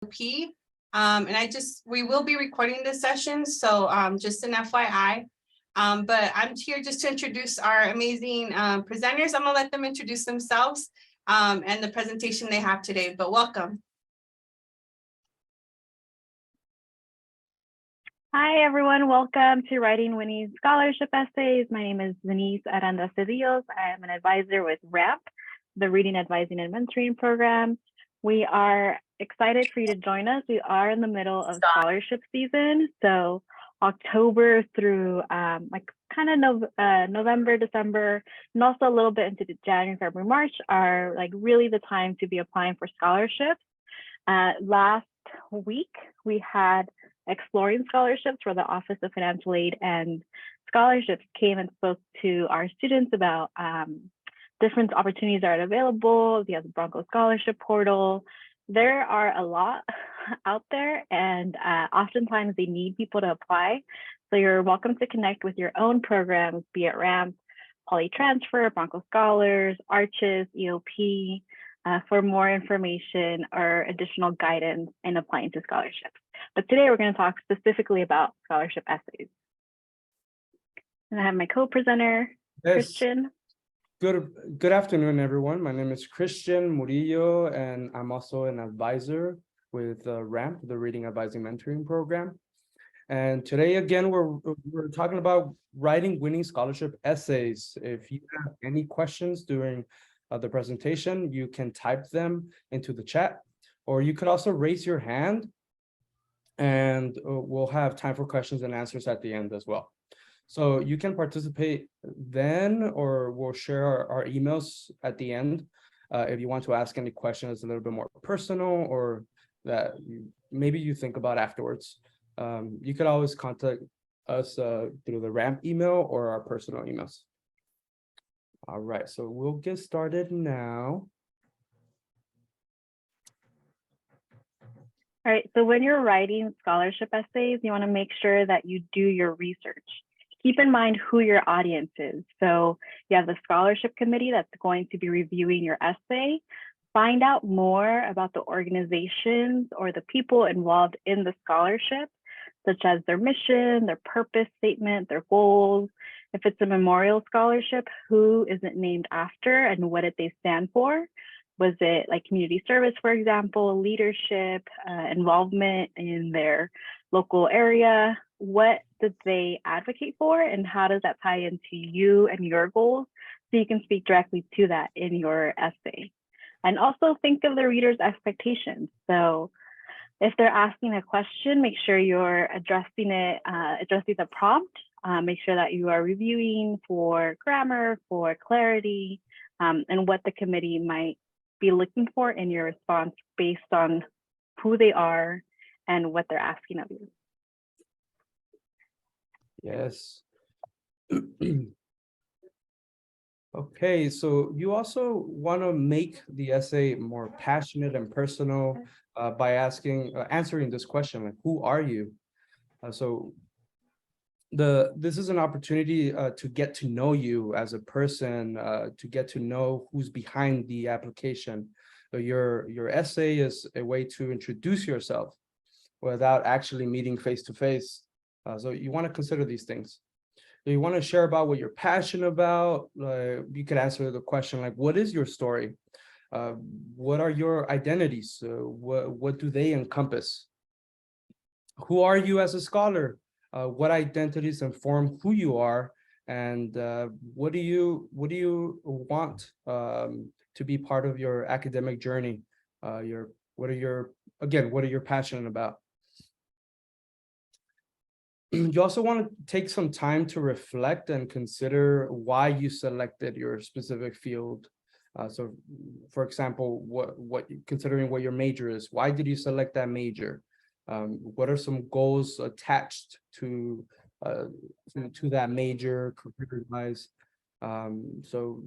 P. And we will be recording this session, so just an FYI. But I'm here just to introduce our amazing presenters. I'm gonna let them introduce themselves and the presentation they have today, but welcome. Hi, everyone. Welcome to Writing Winning Scholarship Essays. My name is Denise Aranda Cedillos. I am an advisor with RAMP, the Reading, Advising, and Mentoring Program. We are excited for you to join us. We are in the middle of scholarship season. So October through November, December, and also a little bit into January, February, March are like really the time to be applying for scholarships. Last week, we had Exploring Scholarships, where the Office of Financial Aid and Scholarships came and spoke to our students about different opportunities that are available. We have the Bronco Scholarship Portal. There are a lot out there, and oftentimes they need people to apply. So you're welcome to connect with your own programs, be it RAMP, Poly Transfer, Bronco Scholars, Arches, EOP, for more information or additional guidance in applying to scholarships. But today we're going to talk specifically about scholarship essays. And I have my co-presenter, Christian. Good afternoon, everyone. My name is Christian Murillo, and I'm also an advisor with RAMP, the Reading, Advising, Mentoring Program. And today, again, we're talking about writing winning scholarship essays. If you have any questions during the presentation, you can type them into the chat, or you could also raise your hand, and we'll have time for questions and answers at the end as well. So you can participate then, or we'll share our emails at the end if you want to ask any questions a little bit more personal, or that maybe you think about afterwards. You could always contact us through the RAMP email or our personal emails. All right, so we'll get started now. All right, so when you're writing scholarship essays, you want to make sure that you do your research. Keep in mind who your audience is. So you have the scholarship committee that's going to be reviewing your essay. Find out more about the organizations or the people involved in the scholarship, such as their mission, their purpose statement, their goals. If it's a memorial scholarship, who is it named after and what did they stand for? Was it like community service, for example, leadership, involvement in their local area? What did they advocate for, and how does that tie into you and your goals? So you can speak directly to that in your essay. And also think of the reader's expectations. So if they're asking a question, make sure you're addressing the prompt. Make sure that you are reviewing for grammar, for clarity, and what the committee might be looking for in your response based on who they are and what they're asking of you. Yes. Okay, so you also want to make the essay more passionate and personal by answering this question, like, who are you? This is an opportunity to get to know you as a person, to get to know who's behind the application. So your essay is a way to introduce yourself without actually meeting face to face. So you want to consider these things. So you want to share about what you're passionate about. You could answer the question like, what is your story? What are your identities? What do they encompass? Who are you as a scholar? What identities inform who you are, and what do you want to be part of your academic journey? What are you passionate about? You also want to take some time to reflect and consider why you selected your specific field. So, for example, considering what your major is, why did you select that major? What are some goals attached to that major career-wise? So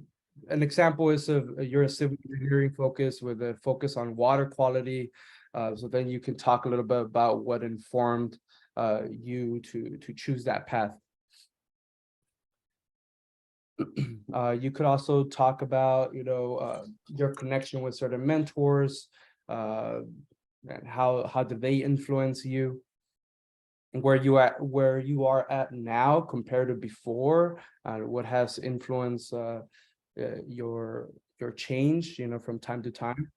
an example is you're a civil engineering focus with a focus on water quality. So then you can talk a little bit about what informed you to choose that path. You could also talk about your connection with certain mentors, and how do they influence you? Where you are at now compared to before, what has influenced your change, from time to time.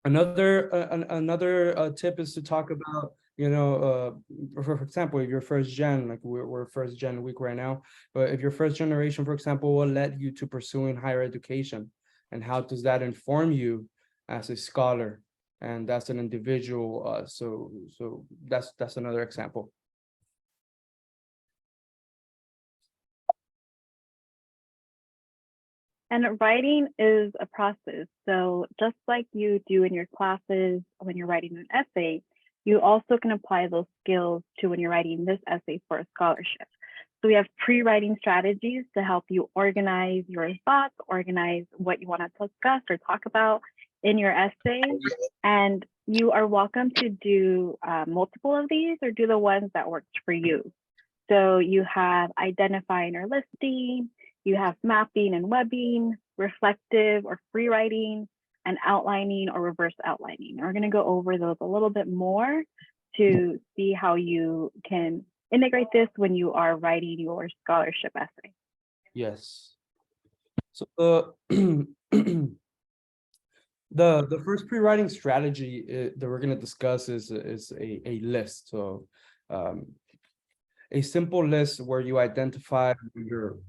Another tip is to talk about, for example, if you're first gen, like we're first gen week right now, but if you're first generation, for example, what led you to pursuing higher education, and how does that inform you as a scholar and as an individual? So that's another example. And writing is a process. So just like you do in your classes when you're writing an essay, you also can apply those skills to when you're writing this essay for a scholarship. So we have pre-writing strategies to help you organize your thoughts, organize what you want to discuss or talk about in your essay. And you are welcome to do multiple of these, or do the ones that works for you. So you have identifying or listing, you have mapping and webbing, reflective or free writing, and outlining or reverse outlining. We're going to go over those a little bit more to see how you can integrate this when you are writing your scholarship essay. Yes. So the first pre-writing strategy that we're going to discuss is a list. So a simple list where you identify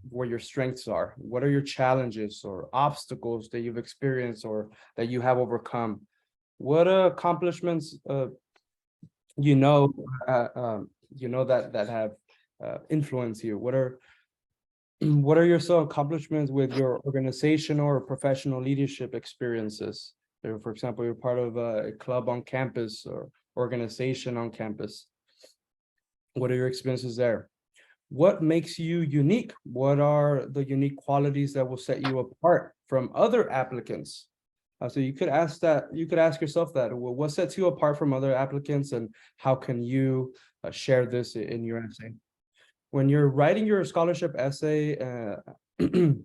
where your strengths are, what are your challenges or obstacles that you've experienced or that you have overcome, what accomplishments that have influenced you, what are your accomplishments with your organizational or professional leadership experiences. For example, you're part of a club on campus or organization on campus. What are your experiences there? What makes you unique? What are the unique qualities that will set you apart from other applicants? So you could ask yourself that. Well, what sets you apart from other applicants, and how can you share this in your essay? When you're writing your scholarship essay, and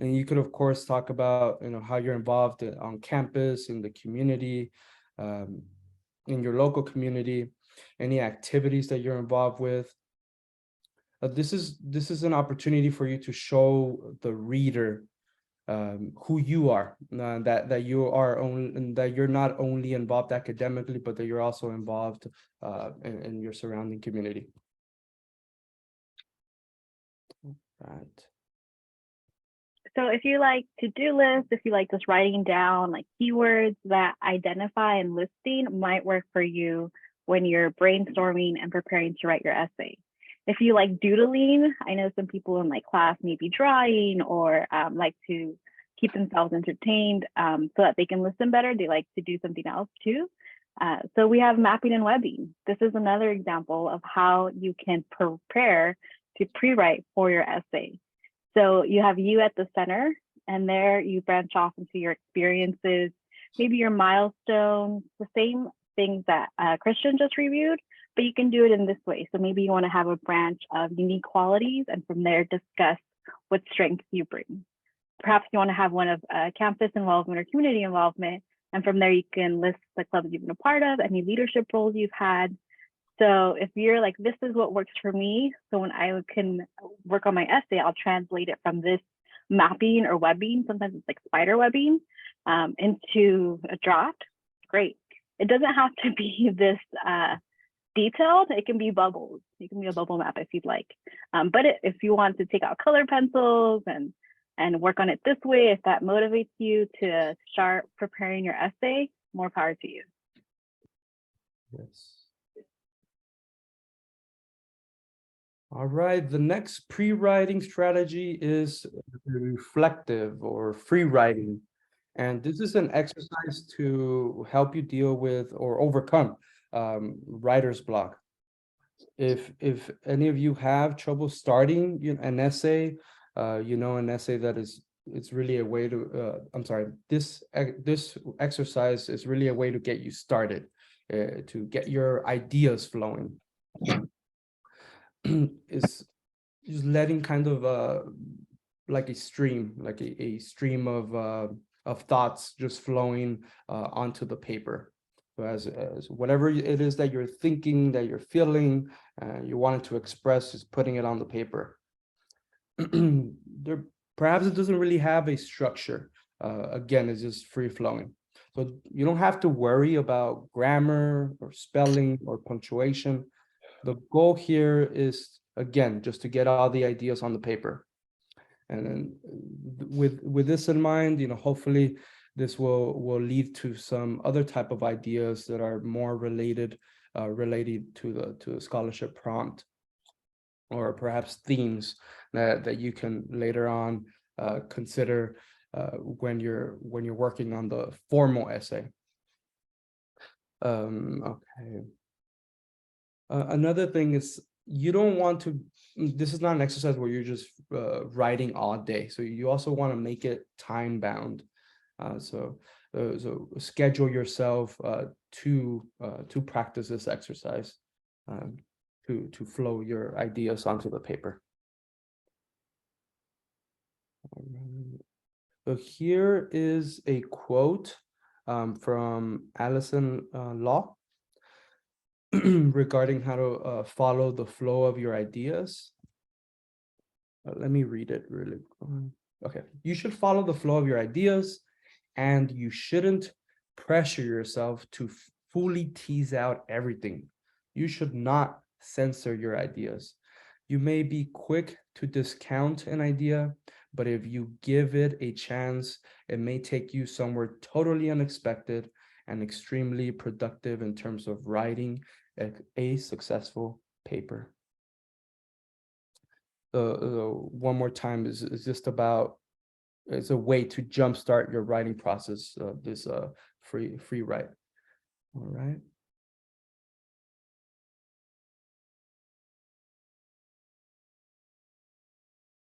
you could, of course, talk about how you're involved on campus, in the community, in your local community, any activities that you're involved with. This is an opportunity for you to show the reader who you are, that you're not only involved academically, but that you're also involved in your surrounding community. Right. So if you like to-do lists, if you like just writing down like keywords that identify and listing, might work for you when you're brainstorming and preparing to write your essay. If you like doodling, I know some people in like class may be drawing or like to keep themselves entertained so that they can listen better. They like to do something else too. So we have mapping and webbing. This is another example of how you can prepare to pre-write for your essay. So you have you at the center, and there you branch off into your experiences, maybe your milestones, the same things that Christian just reviewed, but you can do it in this way. So maybe you want to have a branch of unique qualities, and from there discuss what strengths you bring. Perhaps you want to have one of campus involvement or community involvement, and from there you can list the clubs you've been a part of, any leadership roles you've had. So if you're like, this is what works for me, so when I can work on my essay, I'll translate it from this mapping or webbing, sometimes it's like spider webbing, into a draft, great. It doesn't have to be this detailed, it can be bubbles. It can be a bubble map if you'd like. But if you want to take out color pencils and work on it this way, if that motivates you to start preparing your essay, more power to you. Yes. All right, the next pre-writing strategy is reflective or free writing. And this is an exercise to help you deal with or overcome writer's block. If any of you have trouble starting an essay, an essay that it's really a way to, this exercise is really a way to get you started, to get your ideas flowing. Is just letting kind of like a stream, like a stream of thoughts just flowing onto the paper. So as whatever it is that you're thinking, that you're feeling, you wanted to express, is putting it on the paper. There, perhaps it doesn't really have a structure. Again, it's just free flowing. So you don't have to worry about grammar or spelling or punctuation. The goal here is, again, just to get all the ideas on the paper. And then with this in mind, hopefully this will lead to some other type of ideas that are more related to the scholarship prompt, or perhaps themes that you can later on consider when you're working on the formal essay. Okay. Another thing is, you don't want to, this is not an exercise where you're just writing all day. So you also want to make it time bound. So schedule yourself to practice this exercise, to flow your ideas onto the paper. So here is a quote from Allison Law regarding how to follow the flow of your ideas. Let me read it really. Okay, you should follow the flow of your ideas, and you shouldn't pressure yourself to fully tease out everything. You should not censor your ideas. You may be quick to discount an idea, but if you give it a chance, it may take you somewhere totally unexpected and extremely productive in terms of writing a successful paper. One more time is just about, it's a way to jumpstart your writing process, this free write. All right.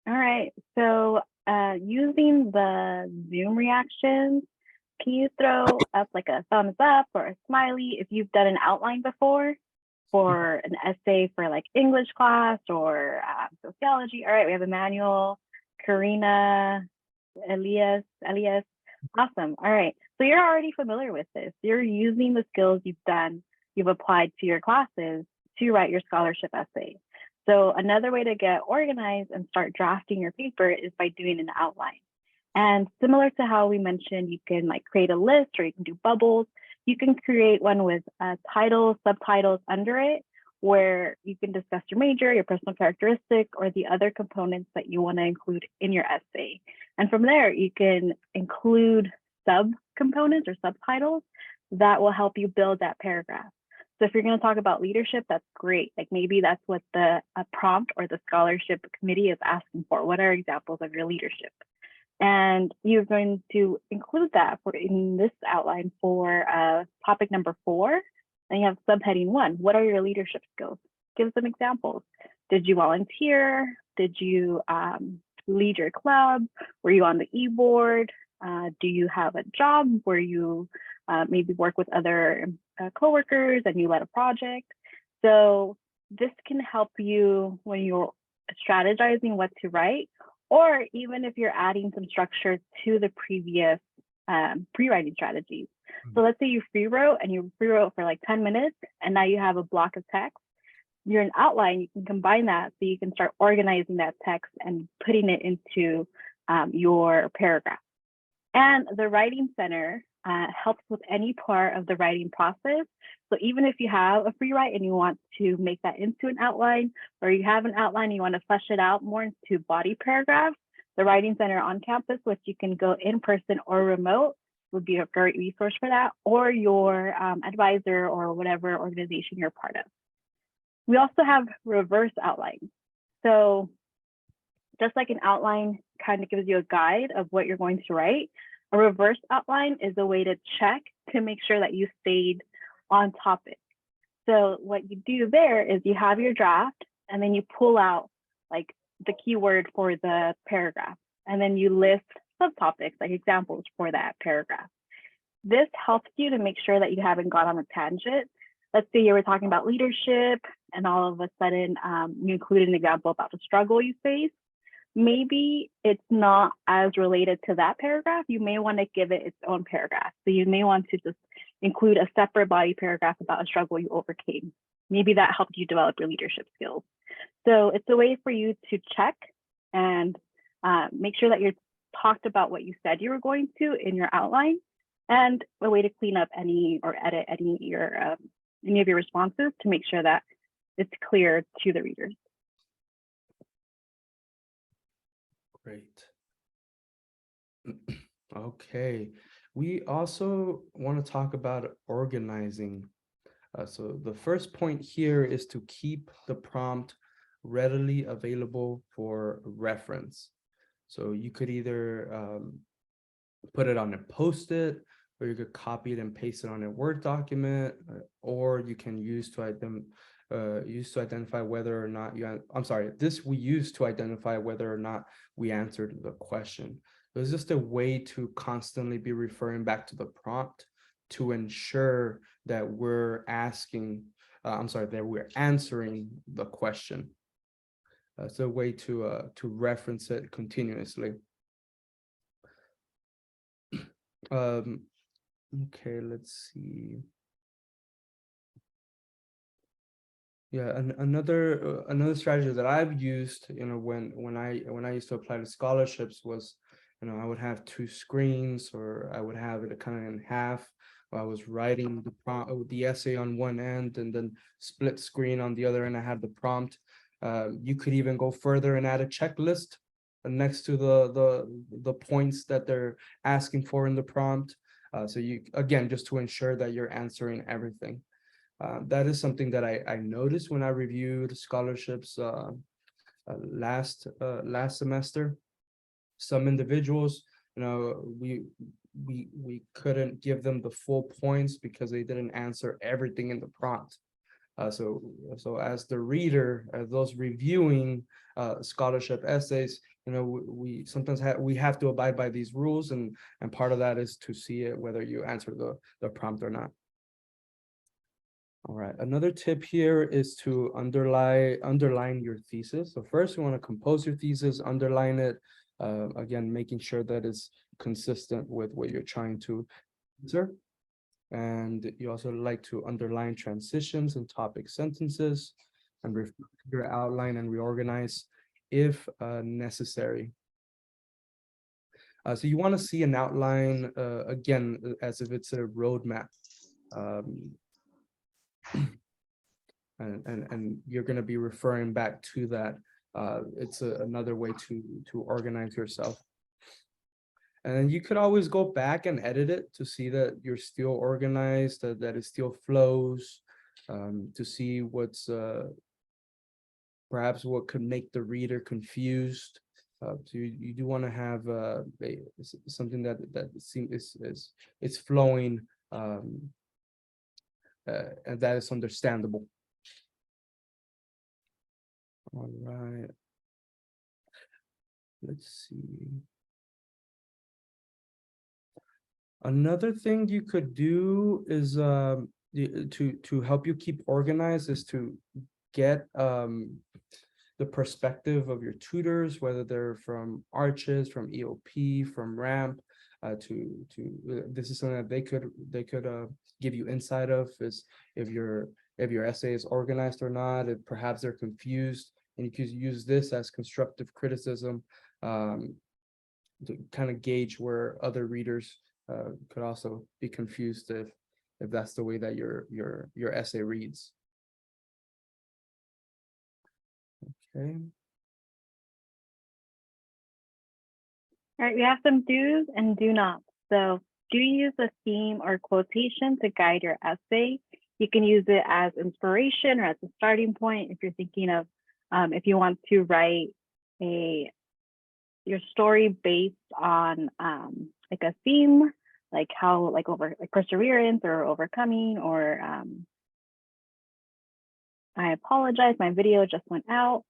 All right, so using the Zoom reactions, can you throw up like a thumbs up or a smiley if you've done an outline before for an essay for like English class or sociology? All right, we have Emmanuel, Karina, Elias. Awesome. All right, so you're already familiar with this. You're using the skills you've applied to your classes to write your scholarship essay. So another way to get organized and start drafting your paper is by doing an outline. And similar to how we mentioned, you can like create a list or you can do bubbles. You can create one with titles, subtitles under it, where you can discuss your major, your personal characteristic, or the other components that you want to include in your essay. And from there, you can include sub-components or subtitles that will help you build that paragraph. So if you're going to talk about leadership, that's great. Like maybe that's what the prompt or the scholarship committee is asking for. What are examples of your leadership? And you're going to include that in this outline for topic number 4. And you have subheading 1. What are your leadership skills? Give some examples. Did you volunteer? Did you lead your club? Were you on the e-board? Do you have a job where you maybe work with other coworkers and you led a project? So this can help you when you're strategizing what to write, or even if you're adding some structure to the previous pre-writing strategies. So let's say you free wrote for like 10 minutes and now you have a block of text. You're an outline, you can combine that so you can start organizing that text and putting it into your paragraph. And the Writing Center helps with any part of the writing process. So even if you have a free write and you want to make that into an outline, or you have an outline and you want to flesh it out more into body paragraphs, the Writing Center on campus, which you can go in person or remote, would be a great resource for that, or your advisor or whatever organization you're part of. We also have reverse outlines. So just like an outline kind of gives you a guide of what you're going to write, a reverse outline is a way to check to make sure that you stayed on topic. So what you do there is you have your draft and then you pull out like the keyword for the paragraph, and then you list subtopics like examples for that paragraph. This helps you to make sure that you haven't gone on a tangent. Let's say you were talking about leadership and all of a sudden you include an example about the struggle you face. Maybe it's not as related to that paragraph. You may want to give it its own paragraph. So you may want to just include a separate body paragraph about a struggle you overcame. Maybe that helped you develop your leadership skills. So it's a way for you to check and make sure that you're talked about what you said you were going to in your outline, and a way to clean up any or edit any of your responses to make sure that it's clear to the readers. Great. Okay, we also want to talk about organizing. So the first point here is to keep the prompt readily available for reference. So you could either put it on a post-it, or you could copy it and paste it on a Word document, or you can use to identify whether or not we use to identify whether or not we answered the question. It's just a way to constantly be referring back to the prompt to ensure that we're answering the question. It's a way to reference it continuously. Okay, let's see. Yeah, another strategy that I've used, when I used to apply to scholarships was, I would have two screens, or I would have it kind of in half. I was writing the essay on one end, and then split screen on the other end. I had the prompt. You could even go further and add a checklist next to the points that they're asking for in the prompt. So you, again, just to ensure that you're answering everything. That is something that I noticed when I reviewed scholarships last semester. Some individuals, we couldn't give them the full points because they didn't answer everything in the prompt. So as the reader, as those reviewing scholarship essays, we sometimes have to abide by these rules, and part of that is to see it whether you answer the prompt or not. All right, another tip here is to underline your thesis. So first, you want to compose your thesis, underline it. Again, making sure that it's consistent with what you're trying to answer. And you also like to underline transitions and topic sentences, and refer to your outline and reorganize if necessary. So you want to see an outline, again, as if it's a roadmap. And you're going to be referring back to that. It's another way to organize yourself. And then you could always go back and edit it to see that you're still organized, that it still flows, to see what's perhaps what could make the reader confused. So you do want to have something that seems is flowing, and that is understandable. All right. Let's see. Another thing you could do is to help you keep organized is to get the perspective of your tutors, whether they're from Arches, from EOP, from RAMP. This is something that they could give you insight of, is if your essay is organized or not, if perhaps they're confused, and you could use this as constructive criticism to kind of gauge where other readers could also be confused if that's the way that your essay reads. Okay. All right, we have some do's and do nots. So do use a theme or quotation to guide your essay. You can use it as inspiration or as a starting point if you're thinking of if you want to write your story based on like a theme, like how perseverance or overcoming, or I apologize, my video just went out.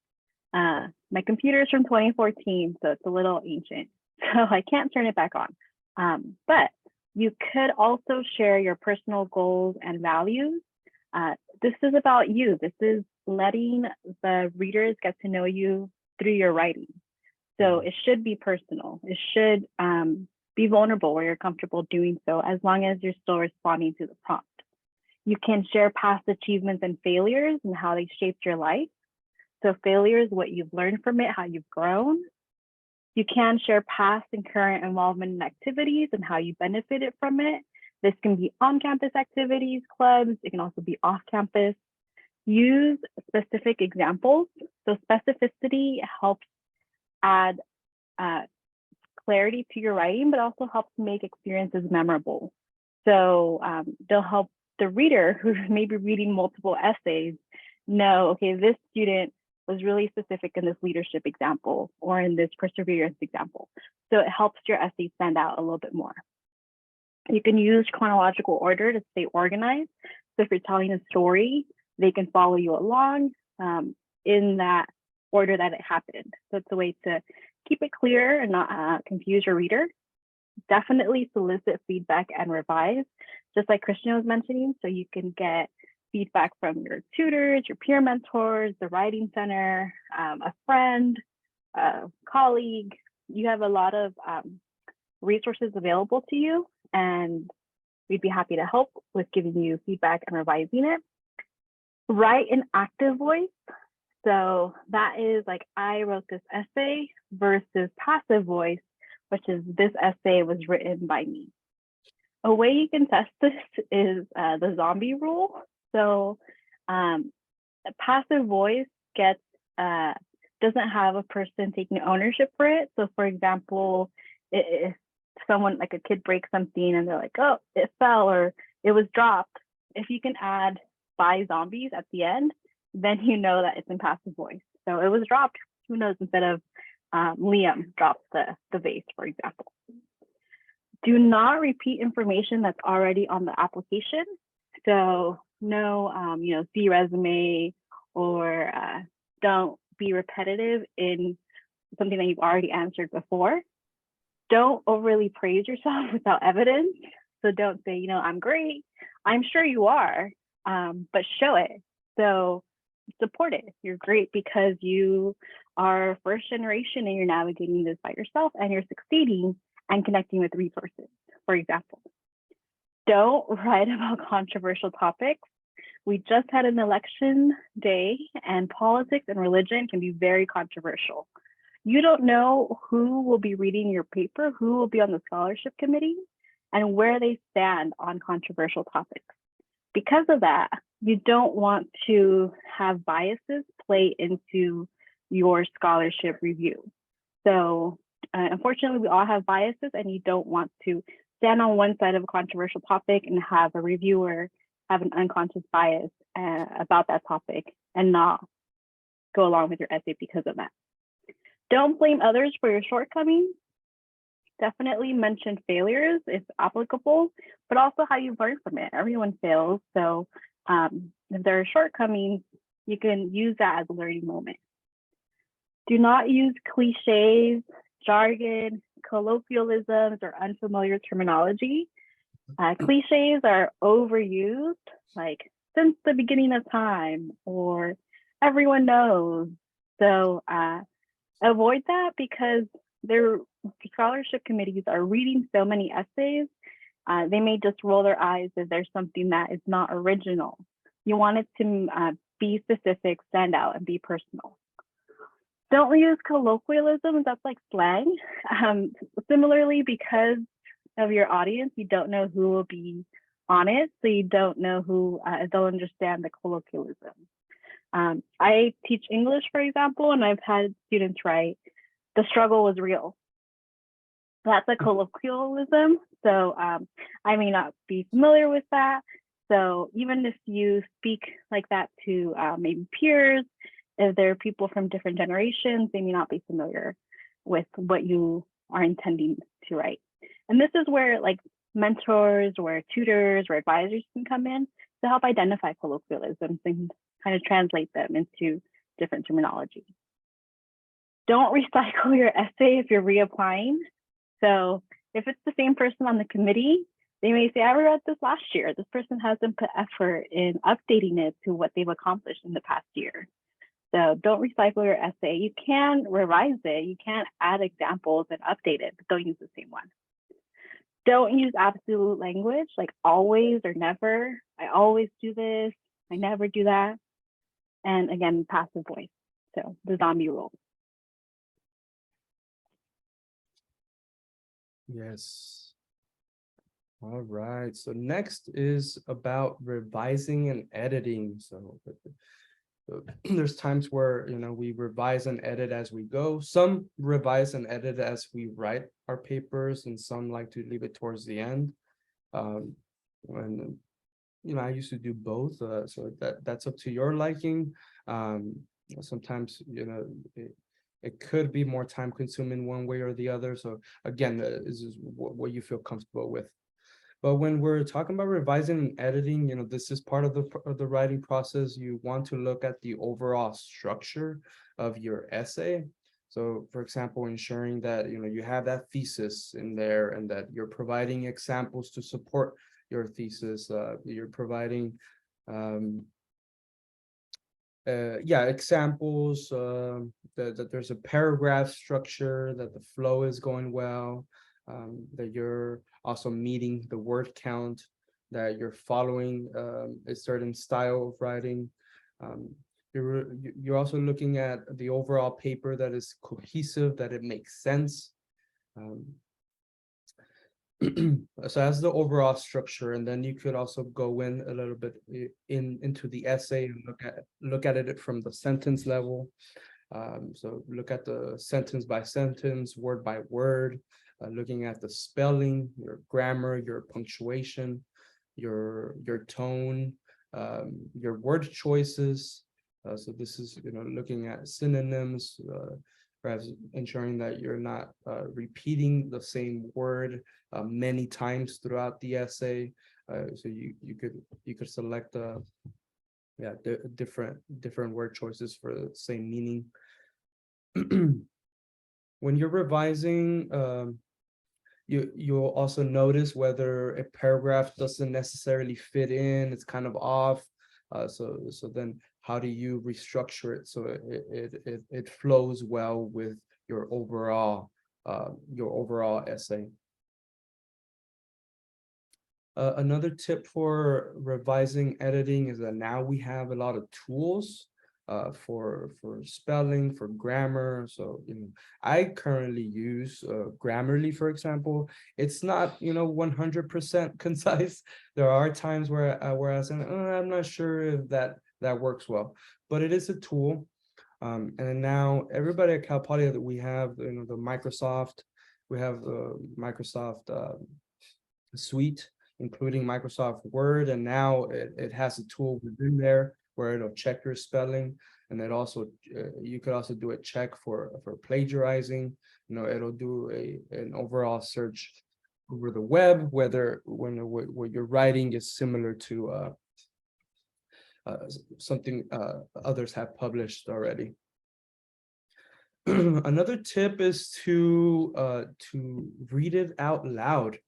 My computer is from 2014, so it's a little ancient, so I can't turn it back on. But you could also share your personal goals and values. This is about you. This is letting the readers get to know you through your writing. So it should be personal. It should Be vulnerable where you're comfortable doing so, as long as you're still responding to the prompt. You can share past achievements and failures and how they shaped your life. So failures, what you've learned from it, how you've grown. You can share past and current involvement in activities and how you benefited from it. This can be on-campus activities, clubs. It can also be off-campus. Use specific examples. So specificity helps add clarity to your writing, but also helps make experiences memorable. So they'll help the reader who may be reading multiple essays know, okay, this student was really specific in this leadership example or in this perseverance example. So it helps your essay stand out a little bit more. You can use chronological order to stay organized. So if you're telling a story, they can follow you along in that order that it happened. So it's a way to keep it clear and not confuse your reader. Definitely solicit feedback and revise, just like Christian was mentioning, so you can get feedback from your tutors, your peer mentors, the writing center, a friend, a colleague. You have a lot of resources available to you, and we'd be happy to help with giving you feedback and revising it. Write in active voice. So that is like, I wrote this essay, versus passive voice, which is this essay was written by me. A way you can test this is the zombie rule. So a passive voice gets doesn't have a person taking ownership for it. So for example, if someone, like a kid, breaks something and they're like, oh, it fell or it was dropped, if you can add by zombies at the end, then you know that it's in passive voice. So it was dropped, who knows, instead of Liam dropped the vase, for example. Do not repeat information that's already on the application. So no, see resume, or don't be repetitive in something that you've already answered before. Don't overly praise yourself without evidence. So don't say, I'm great. I'm sure you are, but show it. So support it. You're great because you are first generation and you're navigating this by yourself and you're succeeding and connecting with resources, for example. Don't write about controversial topics. We just had an election day, and politics and religion can be very controversial. You don't know who will be reading your paper, who will be on the scholarship committee, and where they stand on controversial topics. Because of that, you don't want to have biases play into your scholarship review. So unfortunately, we all have biases, and you don't want to stand on one side of a controversial topic and have a reviewer have an unconscious bias about that topic and not go along with your essay because of that. Don't blame others for your shortcomings. Definitely mention failures if applicable, but also how you learn from it. Everyone fails. So if there are shortcomings, you can use that as a learning moment. Do not use cliches, jargon, colloquialisms, or unfamiliar terminology. Cliches are overused, like since the beginning of time, or everyone knows. So avoid that, because their scholarship committees are reading so many essays, they may just roll their eyes if there's something that is not original. You want it to be specific, stand out, and be personal. Don't use colloquialisms, that's like slang. Similarly, because of your audience, you don't know who will be on it, so you don't know who they'll understand the colloquialism. I teach English, for example, and I've had students write, "The struggle was real." That's a colloquialism, so I may not be familiar with that. So even if you speak like that to maybe peers, if there are people from different generations, they may not be familiar with what you are intending to write. And this is where like mentors or tutors or advisors can come in to help identify colloquialisms and kind of translate them into different terminology. Don't recycle your essay if you're reapplying. So if it's the same person on the committee, they may say, I read this last year. This person hasn't put effort in updating it to what they've accomplished in the past year. So don't recycle your essay. You can revise it. You can add examples and update it, but don't use the same one. Don't use absolute language like always or never. I always do this. I never do that. And again, passive voice. So the zombie rule. Yes. All right. So next is about revising and editing. So there's times where, we revise and edit as we go. Some revise and edit as we write our papers, and some like to leave it towards the end. And I used to do both, so that's up to your liking. Sometimes, it could be more time consuming one way or the other. So again, this is what you feel comfortable with. But when we're talking about revising and editing, this is part of the writing process. You want to look at the overall structure of your essay. So, for example, ensuring that you have that thesis in there, and that you're providing examples to support your thesis. You're providing, examples. That there's a paragraph structure, that the flow is going well. That you're also meeting the word count, that you're following a certain style of writing. You're also looking at the overall paper, that is cohesive, that it makes sense. So that's the overall structure, and then you could also go in a little bit into the essay and look at it from the sentence level. So look at the sentence by sentence, word by word, looking at the spelling, your grammar, your punctuation, your tone, your word choices. So this is looking at synonyms, perhaps ensuring that you're not repeating the same word many times throughout the essay. So you could select different word choices for the same meaning. When you're revising, you'll also notice whether a paragraph doesn't necessarily fit in, it's kind of off. So then how do you restructure it so it flows well with your overall essay? Another tip for revising, editing is that now we have a lot of tools for spelling, for grammar. So I currently use Grammarly, for example. It's not 100% concise. There are times where I say, I'm not sure if that works well, but it is a tool. And now everybody at Cal Poly, that we have the Microsoft, we have the Microsoft suite, including Microsoft Word, and now it has a tool within there where it'll check your spelling, and it also you could also do a check for plagiarizing. It'll do an overall search over the web, whether what you're writing is similar to something others have published already. Another tip is to read it out loud.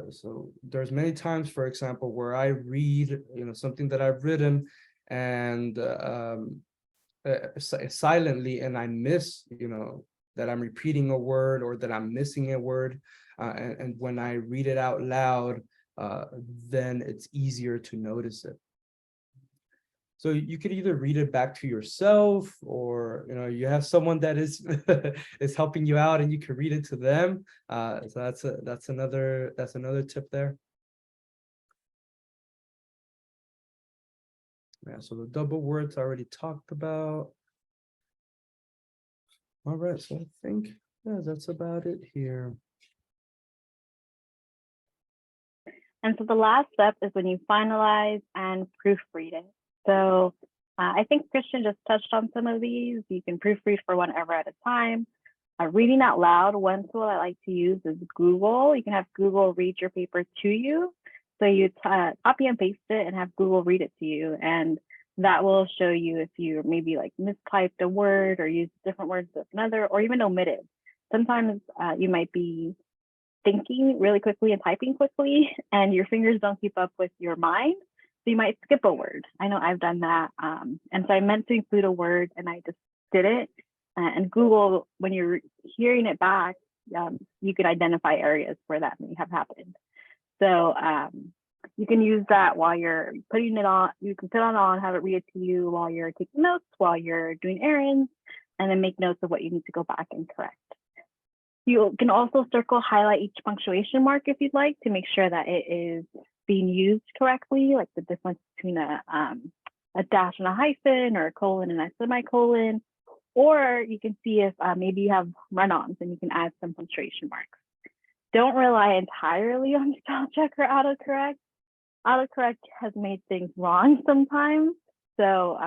So there's many times, for example, where I read something that I've written, and silently, and I miss that I'm repeating a word, or that I'm missing a word, and when I read it out loud, then it's easier to notice it. So you could either read it back to yourself, or you have someone that is is helping you out, and you can read it to them. So that's another tip there. Yeah, so the double words I already talked about. All right, so I think that's about it here. And so the last step is when you finalize and proofread it. So I think Christian just touched on some of these. You can proofread for one ever at a time. Reading out loud, one tool I like to use is Google. You can have Google read your paper to you. So you copy and paste it and have Google read it to you. And that will show you if you maybe like mistyped a word, or use different words with another, or even omitted. Sometimes you might be thinking really quickly and typing quickly, and your fingers don't keep up with your mind. So you might skip a word. I know I've done that. And so I meant to include a word and I just didn't. And Google, when you're hearing it back, you can identify areas where that may have happened. So you can use that while you're putting it on. You can put it on, have it read it to you while you're taking notes, while you're doing errands, and then make notes of what you need to go back and correct. You can also circle, highlight each punctuation mark if you'd like to make sure that it is being used correctly, like the difference between a dash and a hyphen, or a colon and a semicolon. Or you can see if maybe you have run-ons and you can add some punctuation marks. Don't rely entirely on spell check or autocorrect. Autocorrect has made things wrong sometimes. So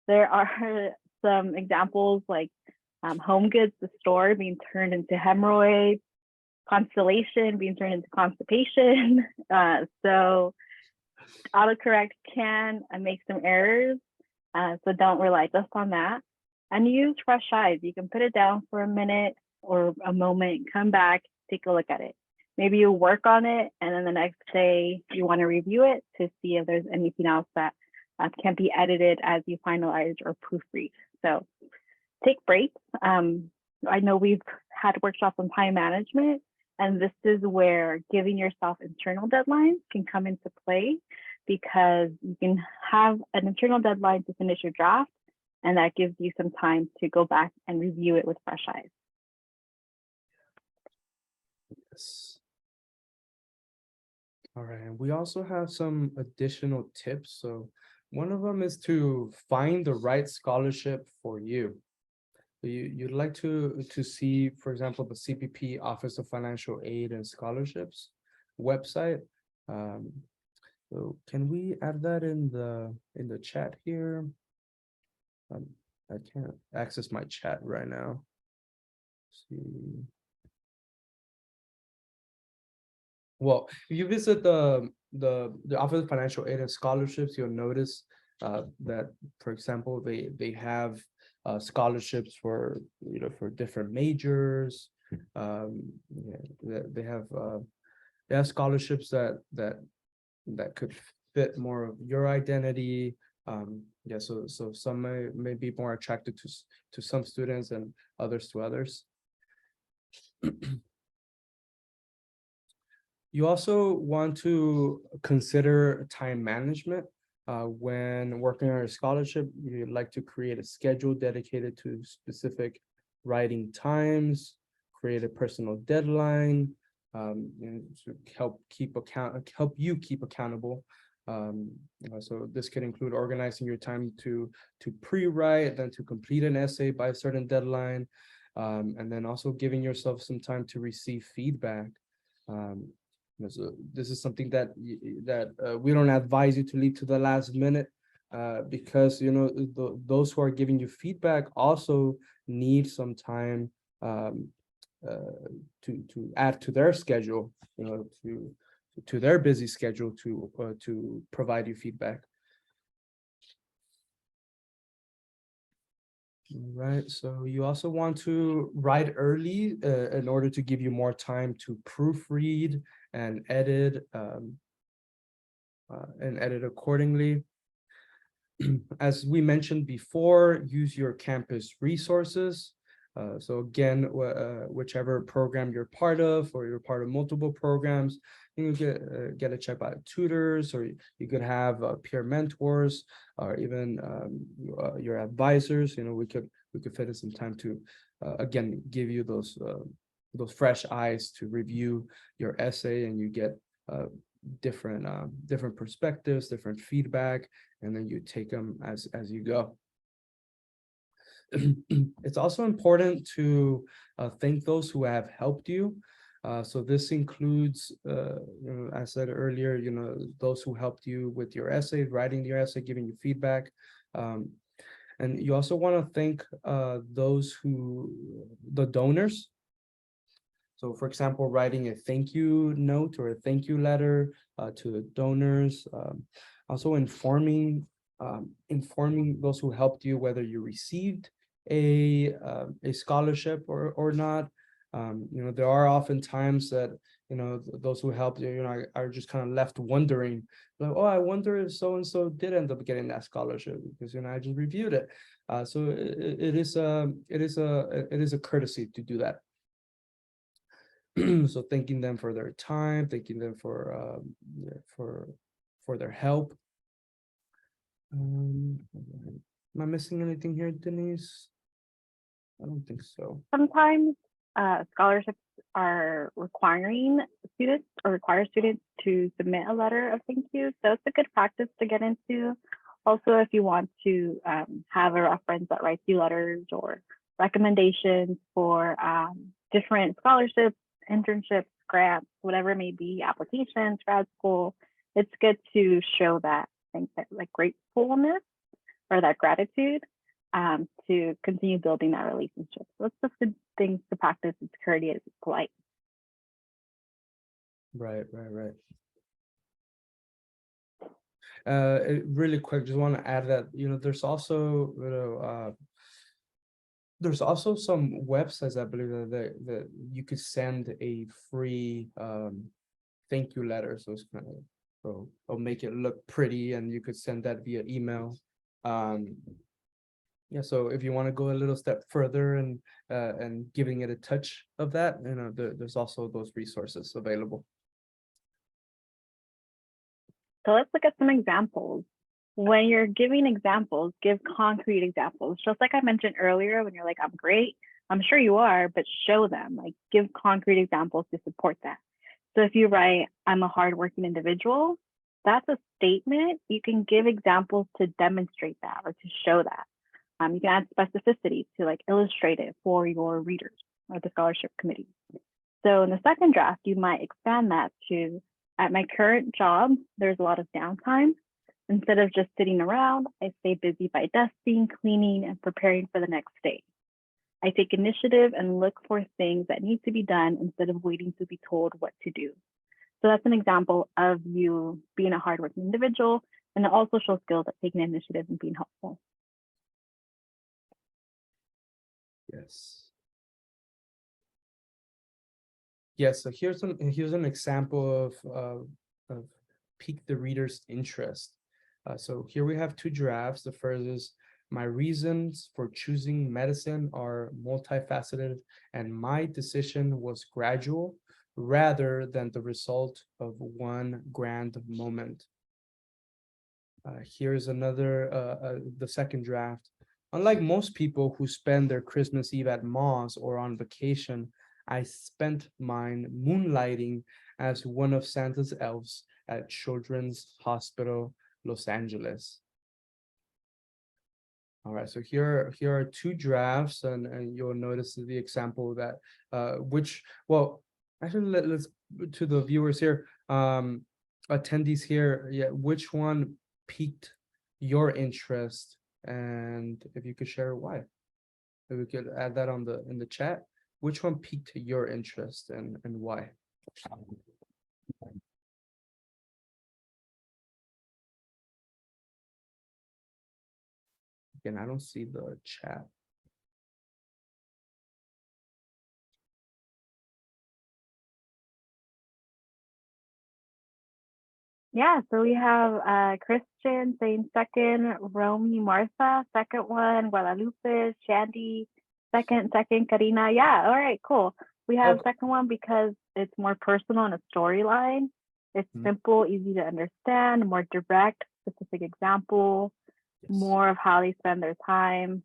there are some examples like Home Goods, the store, being turned into hemorrhoids, Constellation being turned into constipation. So autocorrect can make some errors. So don't rely just on that. And use fresh eyes. You can put it down for a minute or a moment, come back, take a look at it. Maybe you work on it, and then the next day you want to review it to see if there's anything else that can be edited as you finalize or proofread. So take breaks. I know we've had workshops on time management, and this is where giving yourself internal deadlines can come into play, because you can have an internal deadline to finish your draft, and that gives you some time to go back and review it with fresh eyes. Yes. All right, and we also have some additional tips. So one of them is to find the right scholarship for you. You'd like to see, for example, the CPP Office of Financial Aid and Scholarships website. So can we add that in the chat here? I can't access my chat right now. Let's see. Well, if you visit the Office of Financial Aid and Scholarships, you'll notice that, for example, they have scholarships for for different majors. They have scholarships that could fit more of your identity. Yeah, so some may be more attracted to some students and others to others. You also want to consider time management. When working on a scholarship, you'd like to create a schedule dedicated to specific writing times, create a personal deadline, and to help you keep accountable. So this could include organizing your time to pre-write, then to complete an essay by a certain deadline, and then also giving yourself some time to receive feedback. So this is something that we don't advise you to leave to the last minute, because those who are giving you feedback also need some time to add to their schedule, to their busy schedule to provide you feedback. Right, so you also want to write early in order to give you more time to proofread and edit accordingly. As we mentioned before, use your campus resources. So again, whichever program you're part of, or you're part of multiple programs, you can get a check by tutors, or you could have peer mentors, or even your advisors. We could fit in some time to again give you those fresh eyes to review your essay, and you get different perspectives, different feedback, and then you take them as you go. It's also important to thank those who have helped you. So this includes, as I said earlier, those who helped you with your essay, writing your essay, giving you feedback. And you also want to thank the donors. So for example, writing a thank you note or a thank you letter to the donors. Also informing those who helped you whether you received a scholarship or not. There are often times that those who helped you are just kind of left wondering, like, oh, I wonder if so and so did end up getting that scholarship, because I just reviewed it. So it is a courtesy to do that. So thanking them for their time, thanking them for their help. Am I missing anything here, Denise? I don't think so. Sometimes scholarships are requiring students or require students to submit a letter of thank you. So it's a good practice to get into. Also, if you want to have a reference that writes you letters or recommendations for different scholarships, internships, grants, whatever it may be, applications, grad school, it's good to show that like gratefulness or that gratitude to continue building that relationship. So it's just good things to practice. It's courteous, it's polite. Right. Really quick, just want to add that, there's also, there's also some websites, I believe, that you could send a free thank you letter. So it's kind of, so it'll make it look pretty, and you could send that via email. Yeah, so if you want to go a little step further and giving it a touch of that, there's also those resources available. So let's look at some examples. When you're giving examples, give concrete examples. Just like I mentioned earlier, when you're like, I'm great, I'm sure you are, but show them, like give concrete examples to support that. So if you write, I'm a hardworking individual, that's a statement. You can give examples to demonstrate that or to show that. You can add specificity to like illustrate it for your readers or the scholarship committee. So in the second draft, you might expand that to, at my current job, there's a lot of downtime. Instead of just sitting around, I stay busy by dusting, cleaning, and preparing for the next day. I take initiative and look for things that need to be done instead of waiting to be told what to do. So that's an example of you being a hardworking individual, and it also shows skills at taking initiative and being helpful. Yes. Yes, so here's an example of pique the reader's interest. So here we have two drafts. The first is, my reasons for choosing medicine are multifaceted, and my decision was gradual rather than the result of one grand moment. Here's another, the second draft. Unlike most people who spend their Christmas Eve at malls or on vacation, I spent mine moonlighting as one of Santa's elves at Children's Hospital, Los Angeles. All right, so here are two drafts, and you'll notice the example that actually let's to the viewers here, attendees here, yeah, which one piqued your interest, and if you could share why. If we could add that in the chat, which one piqued your interest and why? Again, I don't see the chat. Yeah, so we have Christian saying second, Romy, Martha, second one, Guadalupe, Shandy, second, Karina. Yeah, all right, cool. We have second one because it's more personal and a storyline. It's simple, easy to understand, more direct, specific example, more of how they spend their time.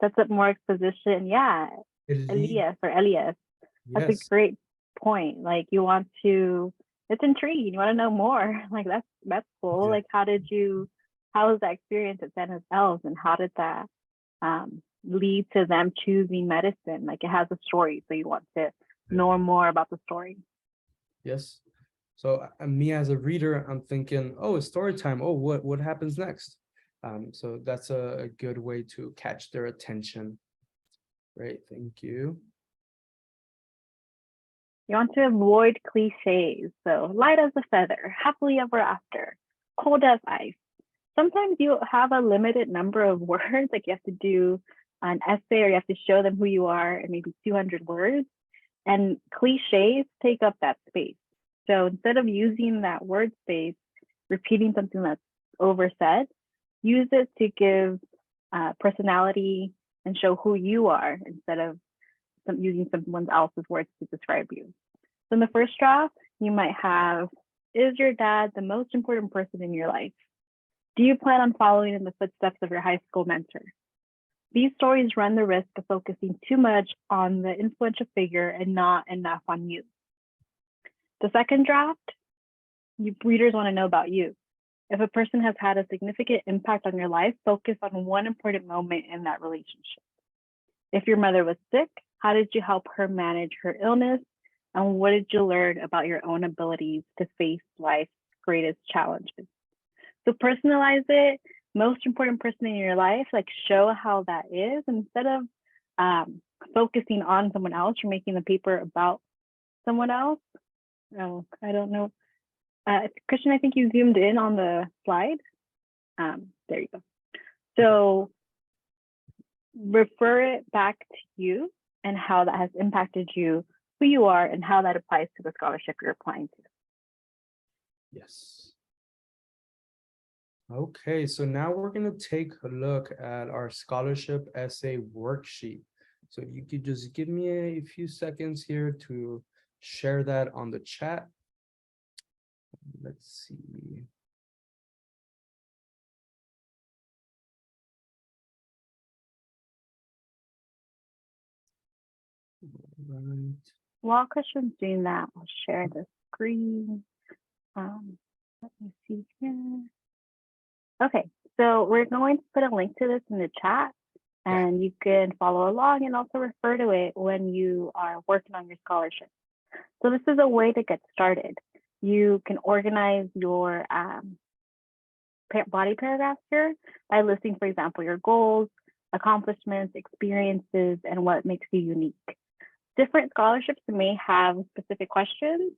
Sets up more exposition. Yeah, Elias. That's a great point. Like you want to, it's intriguing. You want to know more. Like that's cool. Yeah. Like how was that experience at Santa's Elves, and how did that lead to them choosing medicine? Like it has a story, so you want to know more about the story. Yes. So me as a reader, I'm thinking, oh, it's story time. Oh, what happens next? So that's a good way to catch their attention. Great, thank you. You want to avoid cliches. So light as a feather, happily ever after, cold as ice. Sometimes you have a limited number of words, like you have to do an essay or you have to show them who you are in maybe 200 words. And cliches take up that space. So instead of using that word space, repeating something that's oversaid, use it to give personality and show who you are instead of using someone else's words to describe you. So in the first draft, you might have, is your dad the most important person in your life? Do you plan on following in the footsteps of your high school mentor? These stories run the risk of focusing too much on the influential figure and not enough on you. The second draft, readers want to know about you. If a person has had a significant impact on your life, focus on one important moment in that relationship. If your mother was sick, how did you help her manage her illness? And what did you learn about your own abilities to face life's greatest challenges? So personalize it, most important person in your life, like show how that is instead of focusing on someone else or making the paper about someone else. Oh, I don't know. Christian, I think you zoomed in on the slide. There you go. So refer it back to you and how that has impacted you, who you are, and how that applies to the scholarship you're applying to. Yes. Okay, so now we're going to take a look at our scholarship essay worksheet. So you could just give me a few seconds here to share that on the chat. Let's see. Right. While Christian's doing that, I'll share the screen. Let me see here. Okay, so we're going to put a link to this in the chat, and you can follow along and also refer to it when you are working on your scholarship. So this is a way to get started. You can organize your body paragraphs here by listing, for example, your goals, accomplishments, experiences, and what makes you unique. Different scholarships may have specific questions,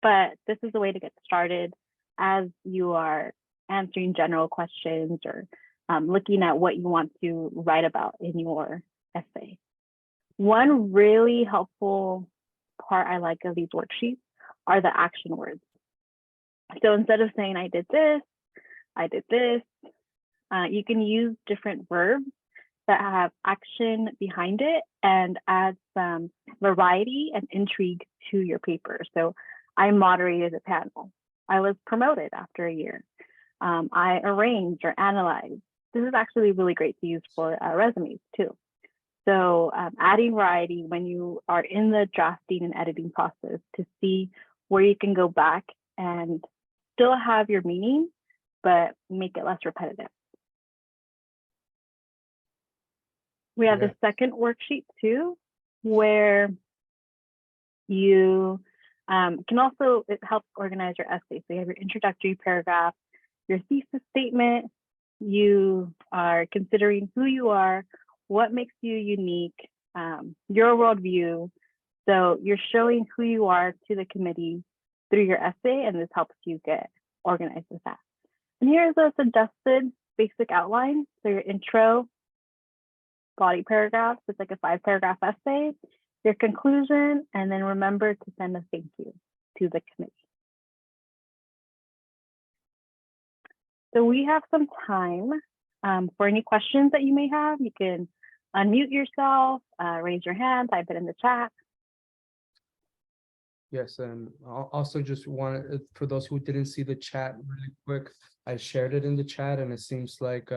but this is a way to get started as you are answering general questions or looking at what you want to write about in your essay. One really helpful part I like of these worksheets are the action words. So instead of saying, I did this, you can use different verbs that have action behind it and add some variety and intrigue to your paper. So I moderated a panel. I was promoted after a year. I arranged or analyzed. This is actually really great to use for resumes too. So adding variety when you are in the drafting and editing process to see where you can go back and still have your meaning, but make it less repetitive. We have the second worksheet too, where you can also, it helps organize your essay. So you have your introductory paragraph, your thesis statement, you are considering who you are, what makes you unique, your worldview. So you're showing who you are to the committee through your essay, and this helps you get organized with that. And here's a suggested basic outline. So your intro, body paragraphs, it's like a 5-paragraph essay, your conclusion, and then remember to send a thank you to the committee. So we have some time for any questions that you may have. You can unmute yourself, raise your hand, type it in the chat. Yes, and also just wanted, for those who didn't see the chat really quick, I shared it in the chat, and it seems like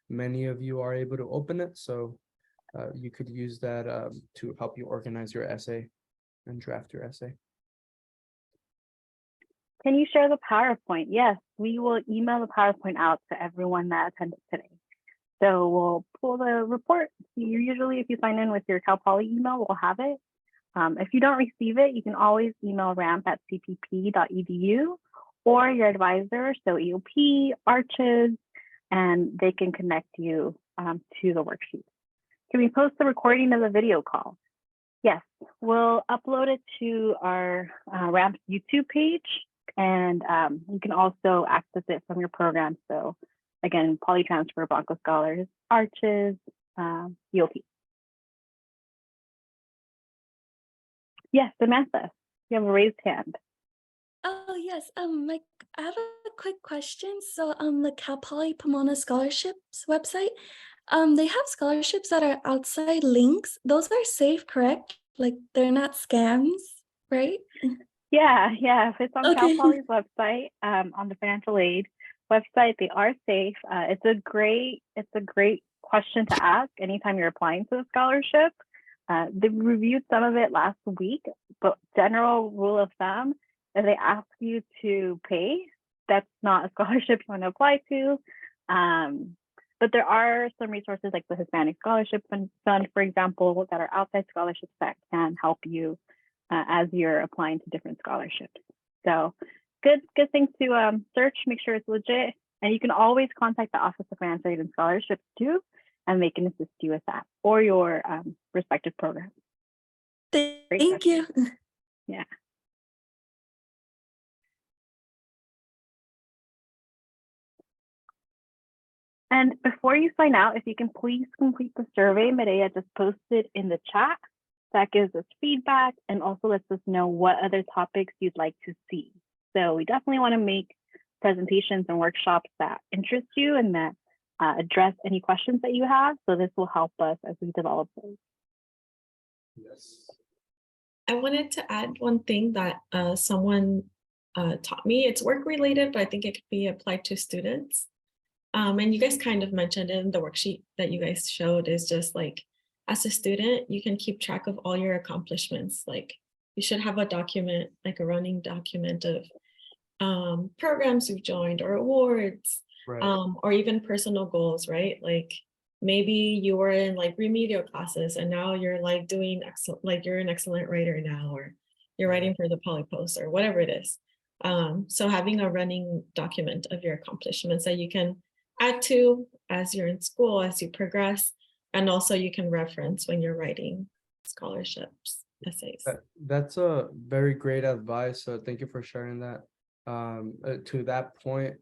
many of you are able to open it. So you could use that to help you organize your essay and draft your essay. Can you share the PowerPoint? Yes, we will email the PowerPoint out to everyone that attended today. So we'll pull the report. Usually if you sign in with your Cal Poly email, we'll have it. If you don't receive it, you can always email ramp@cpp.edu or your advisor, so EOP, Arches, and they can connect you to the worksheet. Can we post the recording of the video call? Yes, we'll upload it to our RAMP YouTube page, and you can also access it from your program. So again, Poly Transfer, Blanco Scholars, Arches, EOP. Yes, Samantha, you have a raised hand. Oh yes, I have a quick question. So the Cal Poly Pomona Scholarships website, they have scholarships that are outside links. Those are safe, correct? Like they're not scams? right? Yeah. If it's on Cal Okay. Poly's website, on the financial aid website, they are safe. It's a great question to ask anytime you're applying to a scholarship. They reviewed some of it last week, but general rule of thumb, if they ask you to pay, that's not a scholarship you want to apply to. But there are some resources like the Hispanic Scholarship Fund, for example, that are outside scholarships that can help you as you're applying to different scholarships. So good thing to search, make sure it's legit. And you can always contact the Office of Financial Aid and Scholarships too, and they can assist you with that or your respective program. Thank you. Yeah. And before you sign out, if you can please complete the survey Medea just posted in the chat. That gives us feedback and also lets us know what other topics you'd like to see. So we definitely want to make presentations and workshops that interest you and that address any questions that you have. So this will help us as we develop those. Yes. I wanted to add one thing that someone taught me. It's work related, but I think it could be applied to students. And you guys kind of mentioned in the worksheet that you guys showed is just like, as a student, you can keep track of all your accomplishments. Like you should have a document, like a running document of programs you've joined or awards, Right. or even personal goals, right? Like maybe you were in like remedial classes and now you're like doing excellent, like you're an excellent writer now, or you're writing for the Poly Post or whatever it is. So having a running document of your accomplishments that you can add to as you're in school, as you progress, and also you can reference when you're writing scholarships, essays. That's a very great advice. So thank you for sharing that. To that point,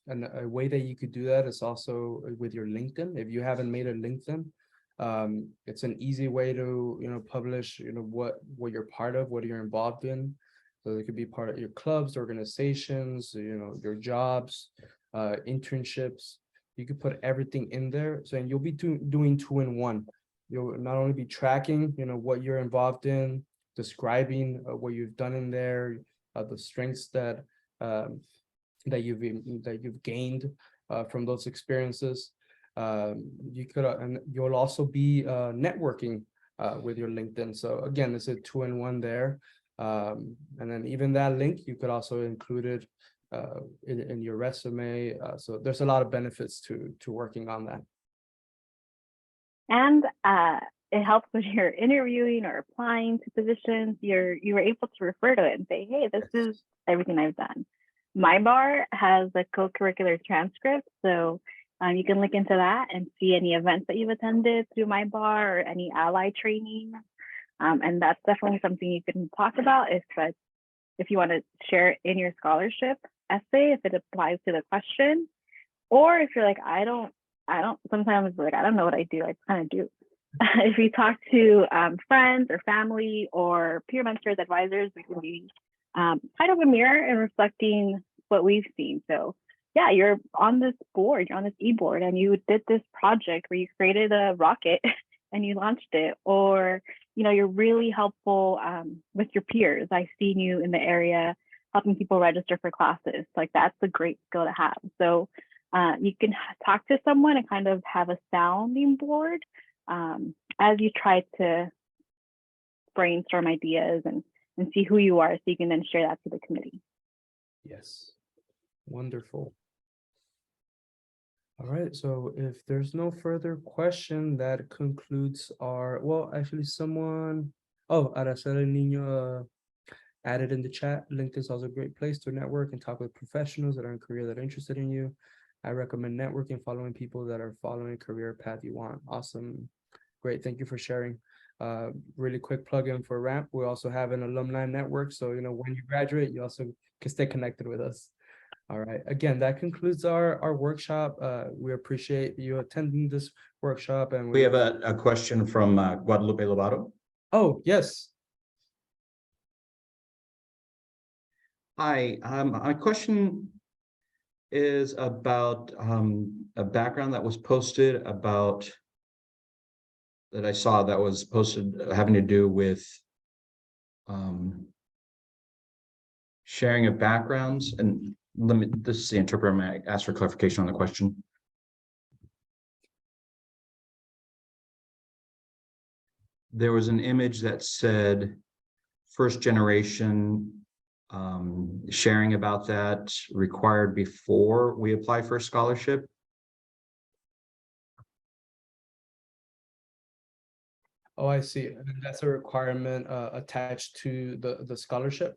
and a way that you could do that is also with your LinkedIn. If you haven't made a LinkedIn, it's an easy way to publish what you're part of, what you're involved in. So it could be part of your clubs, organizations, your jobs, internships. You could put everything in there. So and you'll be doing 2-in-1. You'll not only be tracking, what you're involved in, describing what you've done in there, the strengths that you've gained from those experiences. You could, and you'll also be networking with your LinkedIn. So again, it's a 2-in-1 there. And then even that link, you could also include it in your resume. So there's a lot of benefits to working on that. And it helps when you're interviewing or applying to positions. You were able to refer to it and say, hey, this is everything I've done. MyBar has a co-curricular transcript, so you can look into that and see any events that you've attended through MyBar or any ally training. And that's definitely something you can talk about if you want to share it in your scholarship essay, if it applies to the question, or if you're like, I don't sometimes like, I don't know what I do, I kind of do. If you talk to friends or family or peer mentors, advisors, we can be kind of a mirror and reflecting what we've seen. So yeah, you're on this board, you're on this e-board, and you did this project where you created a rocket and you launched it, or you're really helpful with your peers. I've seen you in the area helping people register for classes. Like that's a great skill to have. So you can talk to someone and kind of have a sounding board as you try to brainstorm ideas and see who you are, so you can then share that to the committee. Yes, wonderful. All right, so if there's no further question, that concludes our, well, actually Araceli Niño added in the chat. LinkedIn is also a great place to network and talk with professionals that are in career that are interested in you. I recommend networking, following people that are following a career path you want. Awesome. Great. Thank you for sharing. Really quick plug-in for RAMP. We also have an alumni network. So, when you graduate, you also can stay connected with us. All right. Again, that concludes our workshop. We appreciate you attending this workshop. And we have a question from Guadalupe Lovato. Oh, yes. Hi, my question is about a background that was posted that I saw that was posted having to do with sharing of backgrounds, and this is the interpreter, may I ask for clarification on the question? There was an image that said first generation, sharing about that required before we apply for a scholarship. Oh, I see. And that's a requirement attached to the scholarship.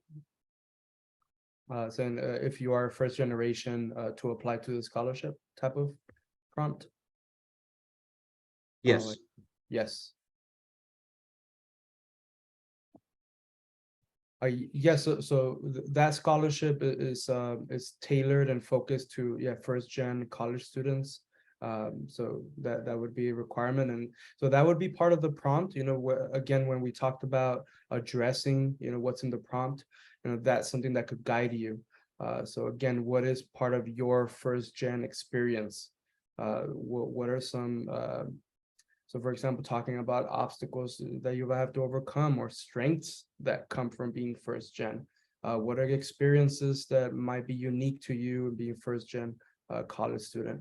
Saying if you are first generation to apply to the scholarship type of prompt. Yes. Yes. Yes, so that scholarship is tailored and focused to first gen college students. So that would be a requirement, and so that would be part of the prompt. Again, when we talked about addressing what's in the prompt, that's something that could guide you. So again, what is part of your first gen experience? What are some so for example, talking about obstacles that you have to overcome or strengths that come from being first gen. What are the experiences that might be unique to you being first gen college student?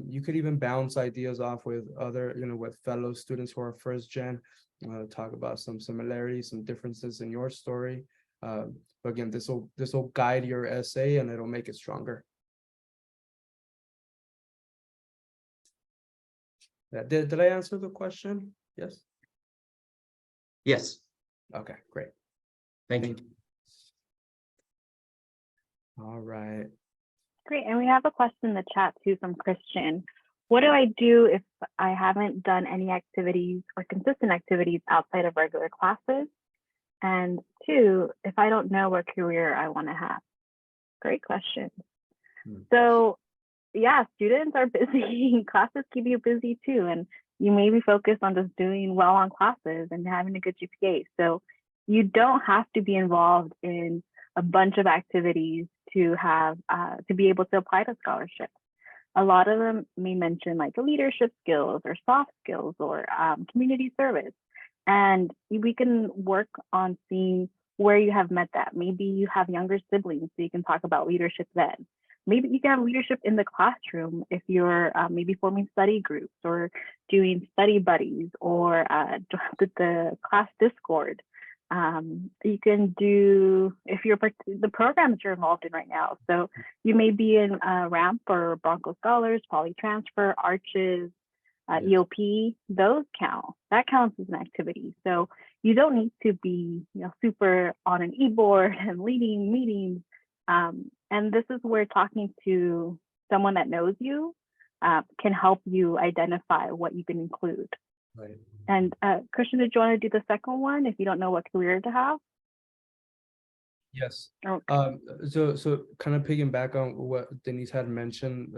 You could even bounce ideas off with other, with fellow students who are first gen, talk about some similarities, some differences in your story. But again, this will guide your essay and it'll make it stronger. Did I answer the question? Yes. Yes. Okay, great. Thank you. All right. Great. And we have a question in the chat too from Christian. What do I do if I haven't done any activities or consistent activities outside of regular classes? And two, if I don't know what career I want to have? Great question. So yeah, students are busy. Classes keep you busy too. And you may be focused on just doing well on classes and having a good GPA. So you don't have to be involved in a bunch of activities to have to be able to apply to scholarships. A lot of them may mention like leadership skills or soft skills or community service. And we can work on seeing where you have met that. Maybe you have younger siblings, so you can talk about leadership then. Maybe you can have leadership in the classroom if you're maybe forming study groups or doing study buddies or the class Discord. You can do, if you're the programs you're involved in right now. So you may be in RAMP or Bronco Scholars, Poly Transfer, Arches, EOP, those count. That counts as an activity. So you don't need to be super on an e-board and leading meetings. And this is where talking to someone that knows you can help you identify what you can include. Right. And Christian, did you want to do the second one if you don't know what career to have? Yes. Okay. So kind of piggyback on what Denise had mentioned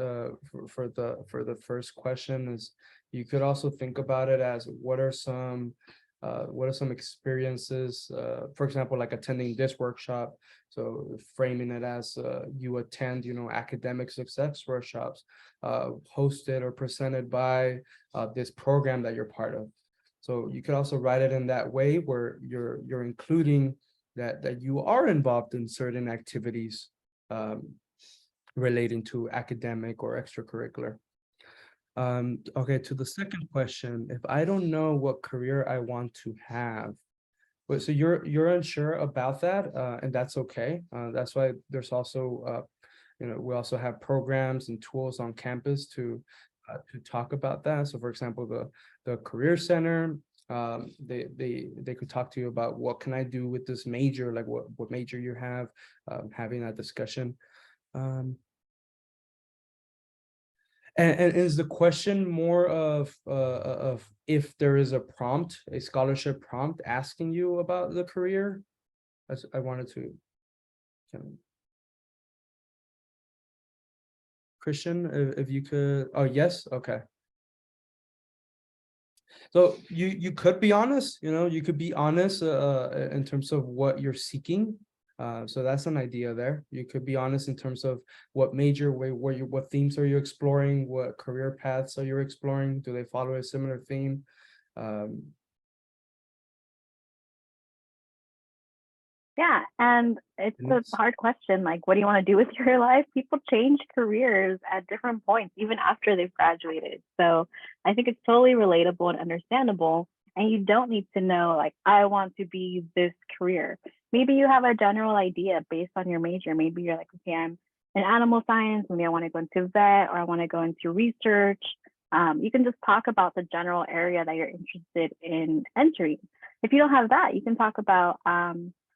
for the first question is you could also think about it as what are some experiences, for example, like attending this workshop. So framing it as you attend, academic success workshops hosted or presented by this program that you're part of. So you could also write it in that way where you're including that you are involved in certain activities relating to academic or extracurricular. Okay, to the second question, if I don't know what career I want to have, but so you're unsure about that, and that's okay. That's why there's also we also have programs and tools on campus to talk about that. So for example, the Career Center, they could talk to you about what can I do with this major, like what major you have, having that discussion. And is the question more of if there is a prompt, a scholarship prompt asking you about the career? As I wanted to. Christian, if you could, oh yes, okay. So you could be honest, you could be honest in terms of what you're seeking. So that's an idea there. You could be honest in terms of what major what themes are you exploring, what career paths are you exploring? Do they follow a similar theme? Yeah, and it's a Yes. hard question. Like, what do you want to do with your life? People change careers at different points, even after they've graduated. So I think it's totally relatable and understandable. And you don't need to know, like, I want to be this career. Maybe you have a general idea based on your major. Maybe you're like, okay, I'm in animal science. Maybe I want to go into vet or I want to go into research. You can just talk about the general area that you're interested in entering. If you don't have that, you can talk about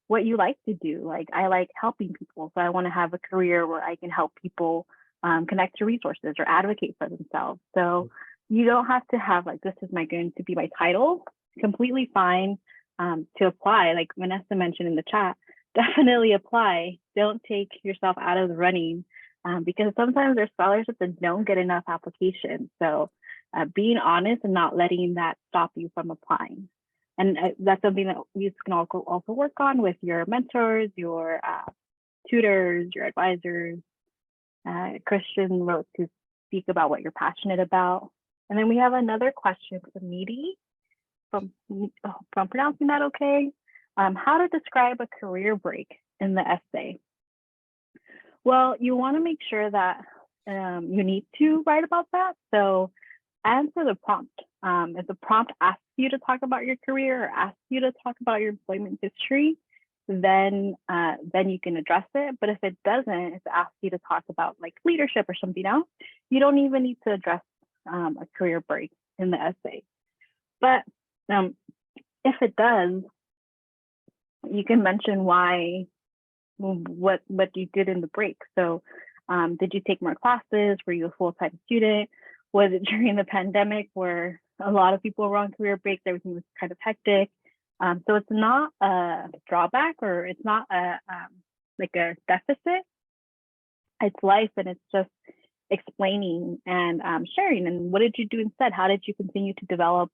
what you like to do. Like, I like helping people, so I want to have a career where I can help people connect to resources or advocate for themselves. So you don't have to have like, this is going to be my title. Completely fine to apply. Like Vanessa mentioned in the chat, definitely apply. Don't take yourself out of the running because sometimes there's scholarships that don't get enough applications. So being honest and not letting that stop you from applying. And that's something that you can also work on with your mentors, your tutors, your advisors. Christian wrote to speak about what you're passionate about. And then we have another question from Needy, from pronouncing that okay. How to describe a career break in the essay. Well, you want to make sure that you need to write about that. So answer the prompt. If the prompt asks you to talk about your career or asks you to talk about your employment history, then you can address it. But if it doesn't, if it asks you to talk about like leadership or something else, you don't even need to address a career break in the essay. But if it does, you can mention what you did in the break. So did you take more classes? Were you a full-time student? Was it during the pandemic where a lot of people were on career breaks, everything was kind of hectic? So it's not a drawback or it's not like a deficit. It's life, and it's just explaining and sharing. And what did you do instead? How did you continue to develop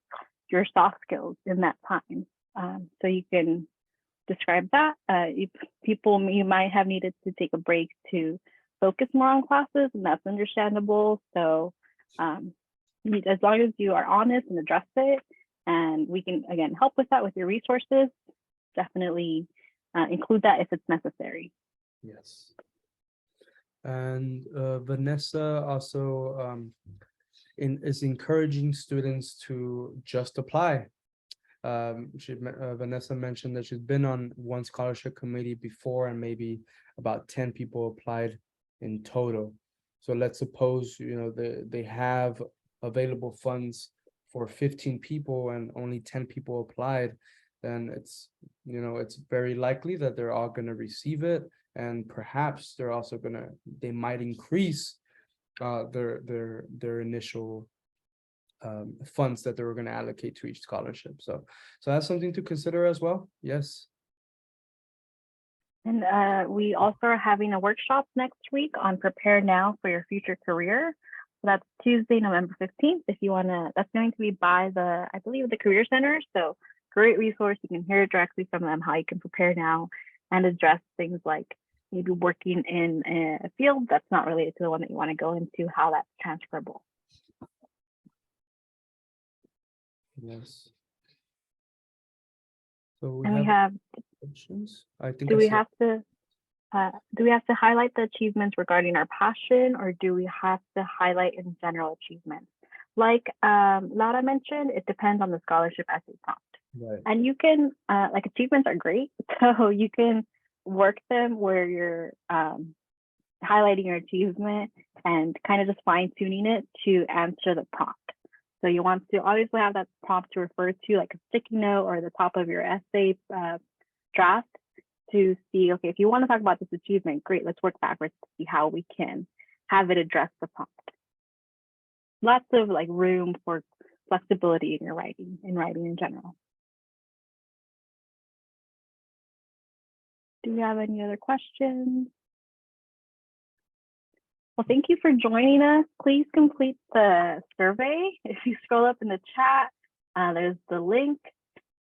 your soft skills in that time? So you can describe that. You might have needed to take a break to focus more on classes, and that's understandable. So as long as you are honest and address it, and we can again help with that with your resources, definitely include that if it's necessary. Yes. And Vanessa also is encouraging students to just apply. Vanessa mentioned that she's been on one scholarship committee before, and maybe about 10 people applied in total. So let's suppose they have available funds for 15 people and only 10 people applied, then it's very likely that they're all going to receive it, and perhaps they might increase their initial funds that they were going to allocate to each scholarship. So that's something to consider as well. Yes. And we also are having a workshop next week on Prepare Now for Your Future Career. So that's Tuesday, November 15th. If you want to, that's going to be by I believe the Career Center. So great resource. You can hear it directly from them, how you can prepare now and address things like maybe working in a field that's not related to the one that you want to go into, how that's transferable. Yes. So we have questions. I think do we have to highlight the achievements regarding our passion, or do we have to highlight in general achievements? Like Laura mentioned, it depends on the scholarship essay prompt. Right. And you can like achievements are great, so you can work them where you're highlighting your achievement and kind of just fine tuning it to answer the prompt. So you want to obviously have that prompt to refer to, like a sticky note or the top of your essay draft, to see, okay, if you want to talk about this achievement, great, let's work backwards to see how we can have it address the prompt. Lots of like room for flexibility in your writing, in general. Do we have any other questions? Well, thank you for joining us. Please complete the survey. If you scroll up in the chat, there's the link.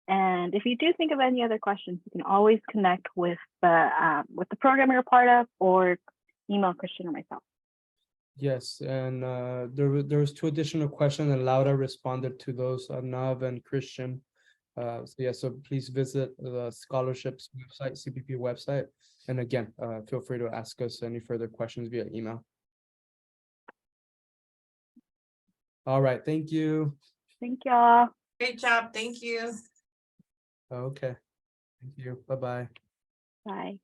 And if you do think of any other questions, you can always connect with the program you're a part of, or email Christian or myself. Yes, and there was 2 additional questions, and Laura responded to those, Nav and Christian. So yeah, so please visit the scholarships website, CPP website. And again, feel free to ask us any further questions via email. All right, thank you. Thank y'all. Great job. Thank you. Okay, thank you. Bye-bye. Bye.